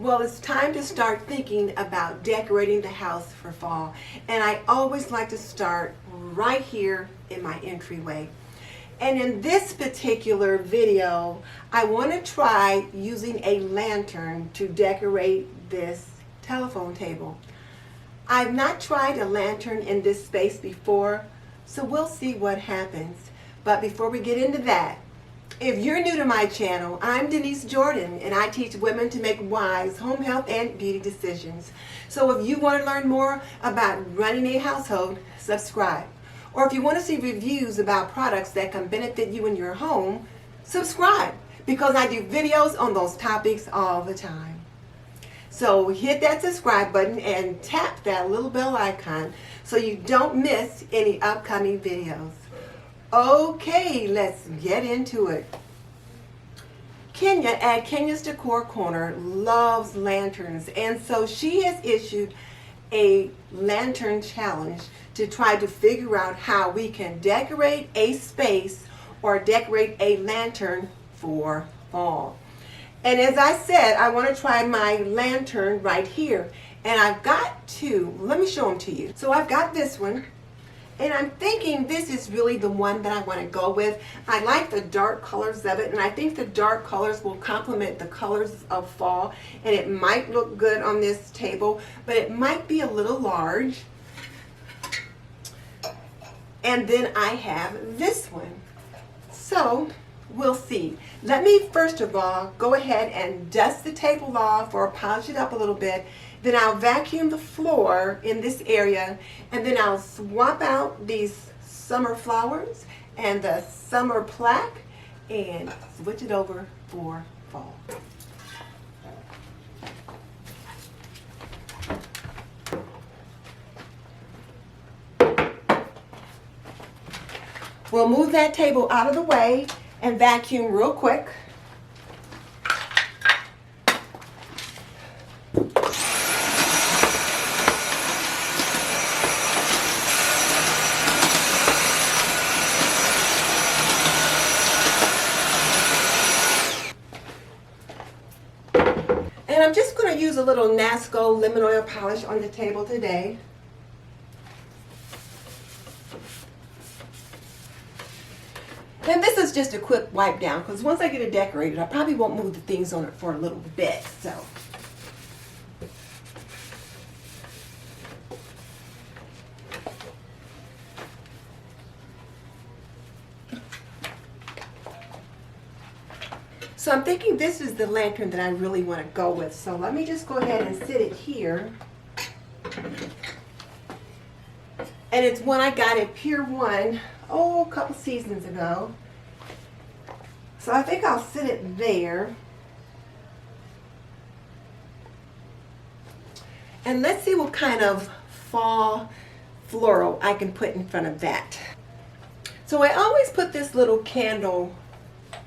Well, it's time to start thinking about decorating the house for fall. And I always like to start right here in my entryway. And in this particular video, I want to try using a lantern to decorate this telephone table. I've not tried a lantern in this space before, so we'll see what happens. But before we get into that, if you're new to my channel, I'm Denise Jordan, and I teach women to make wise home health and beauty decisions. So if you want to learn more about running a household, subscribe. Or if you want to see reviews about products that can benefit you in your home, subscribe, because I do videos on those topics all the time. So hit that subscribe button and tap that little bell icon so you don't miss any upcoming videos. Okay, let's get into it. Kenya at Kenya's Decor Corner loves lanterns, and so she has issued a lantern challenge to try to figure out how we can decorate a space or decorate a lantern for fall. And as I said, I want to try my lantern right here, and I've got two. Let me show them to you. So I've got this one. And I'm thinking this is really the one that I want to go with. I like the dark colors of it, and I think the dark colors will complement the colors of fall, and it might look good on this table, but it might be a little large. And then I have this one. So we'll see. Let me first of all go ahead and dust the table off or polish it up a little bit. Then I'll vacuum the floor in this area, and then I'll swap out these summer flowers and the summer plaque and switch it over for fall. We'll move that table out of the way and vacuum real quick. And I'm just going to use a little Nasco lemon oil polish on the table today. And this is just a quick wipe down, because once I get it decorated, I probably won't move the things on it for a little bit. So I'm thinking this is the lantern that I really want to go with. So let me just go ahead and sit it here. And it's one I got at Pier 1, a couple seasons ago. So I think I'll sit it there. And let's see what kind of fall floral I can put in front of that. So I always put this little candle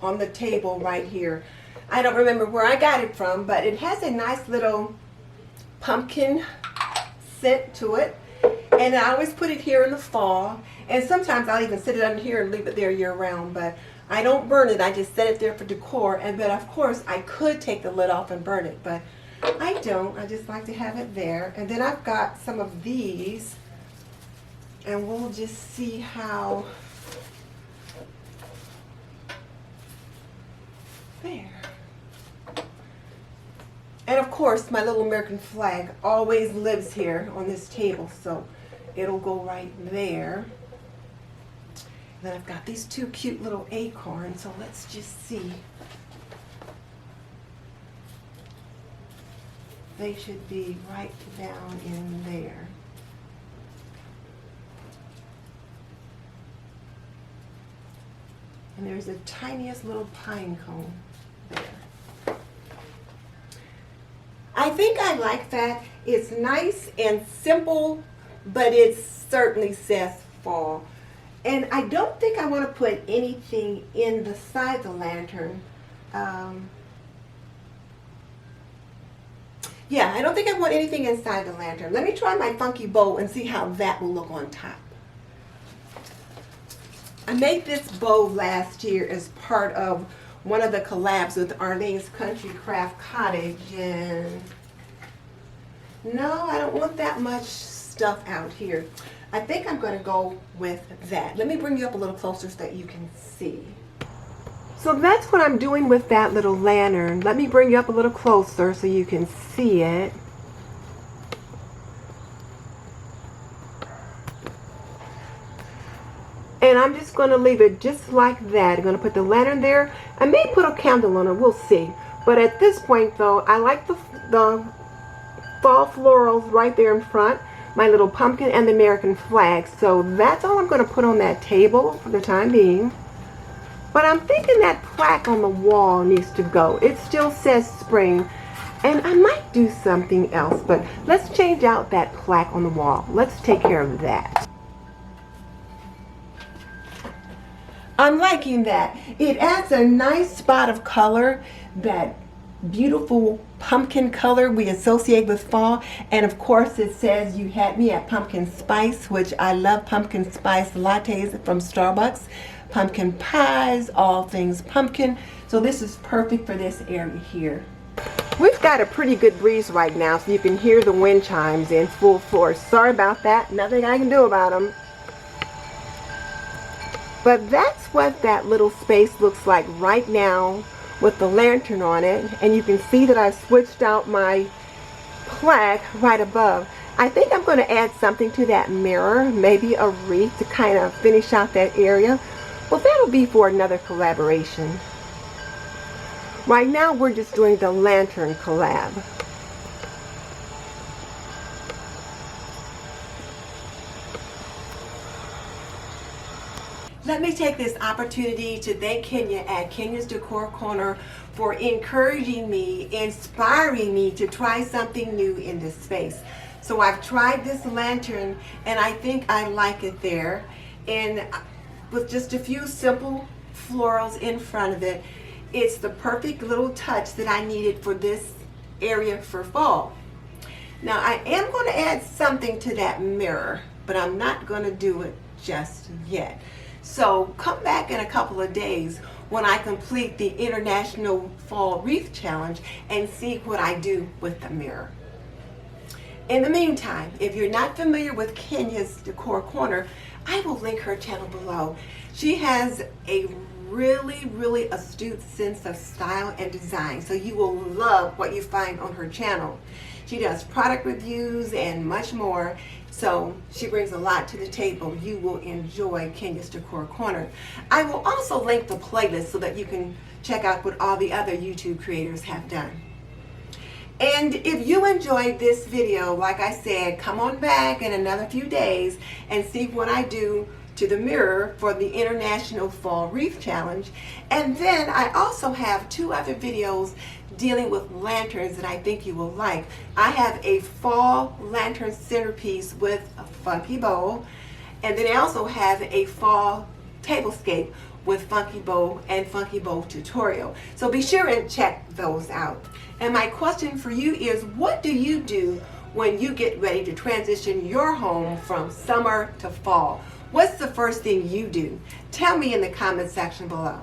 on the table right here. I don't remember where I got it from, but it has a nice little pumpkin scent to it. And I always put it here in the fall. And sometimes I'll even sit it under here and leave it there year round, but I don't burn it. I just set it there for decor. But of course I could take the lid off and burn it, but I don't. I just like to have it there. And then I've got some of these, and we'll just see how. There. And of course my little American flag always lives here on this table, so it'll go right there. Then I've got these two cute little acorns, so let's just see. They should be right down in there. And there's the tiniest little pine cone there. I think I like that. It's nice and simple, but it certainly says fall. And I don't think I want to put anything in the side of the lantern. Yeah, I don't think I want anything inside the lantern. Let me try my funky bow and see how that will look on top. I made this bow last year as part of one of the collabs with Arlene's Country Craft Cottage, and no, I don't want that much stuff out here. I think I'm going to go with that. Let me bring you up a little closer so that you can see. So that's what I'm doing with that little lantern. Let me bring you up a little closer so you can see it. And I'm just going to leave it just like that. I'm going to put the lantern there. I may put a candle on it. We'll see. But at this point, though, I like the fall florals right there in front. My little pumpkin and the American flag. So that's all I'm going to put on that table for the time being. But I'm thinking that plaque on the wall needs to go. It still says spring. And I might do something else. But let's change out that plaque on the wall. Let's take care of that. I'm liking that. It adds a nice spot of color, that beautiful pumpkin color we associate with fall. And of course it says you had me at pumpkin spice, which I love pumpkin spice lattes from Starbucks. Pumpkin pies, all things pumpkin. So this is perfect for this area here. We've got a pretty good breeze right now, so you can hear the wind chimes in full force. Sorry about that. Nothing I can do about them. But that's what that little space looks like right now with the lantern on it. And you can see that I've switched out my plaque right above. I think I'm going to add something to that mirror, maybe a wreath to kind of finish out that area. Well, that'll be for another collaboration. Right now we're just doing the lantern collab. Let me take this opportunity to thank Kenya at Kenya's Decor Corner for encouraging me, inspiring me to try something new in this space. So I've tried this lantern and I think I like it there. And with just a few simple florals in front of it, it's the perfect little touch that I needed for this area for fall. Now I am going to add something to that mirror, but I'm not going to do it just yet. So come back in a couple of days when I complete the International Fall Wreath Challenge and see what I do with the mirror. In the meantime, if you're not familiar with Kenya's Decor Corner, I will link her channel below. She has a really astute sense of style and design, so you will love what you find on her channel. She does product reviews and much more, so she brings a lot to the table. You will enjoy Kenya's Decor Corner. I will also link the playlist so that you can check out what all the other YouTube creators have done. And if you enjoyed this video, like I said, come on back in another few days and see what I do to the mirror for the International Fall Wreath Challenge. And then I also have 2 other videos dealing with lanterns that I think you will like. I have a fall lantern centerpiece with a funky bow, and then I also have a fall tablescape with funky bow and funky bow tutorial. So be sure and check those out. And my question for you is, what do you do when you get ready to transition your home from summer to fall? What's the first thing you do? Tell me in the comment section below.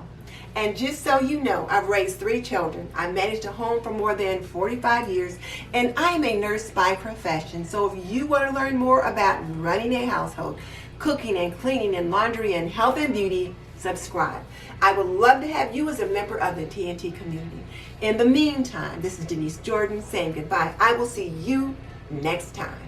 And just so you know, I've raised 3 children. I managed a home for more than 45 years, and I'm a nurse by profession. So if you want to learn more about running a household, cooking and cleaning and laundry and health and beauty, subscribe. I would love to have you as a member of the TNT community. In the meantime, this is Denise Jordan saying goodbye. I will see you next time.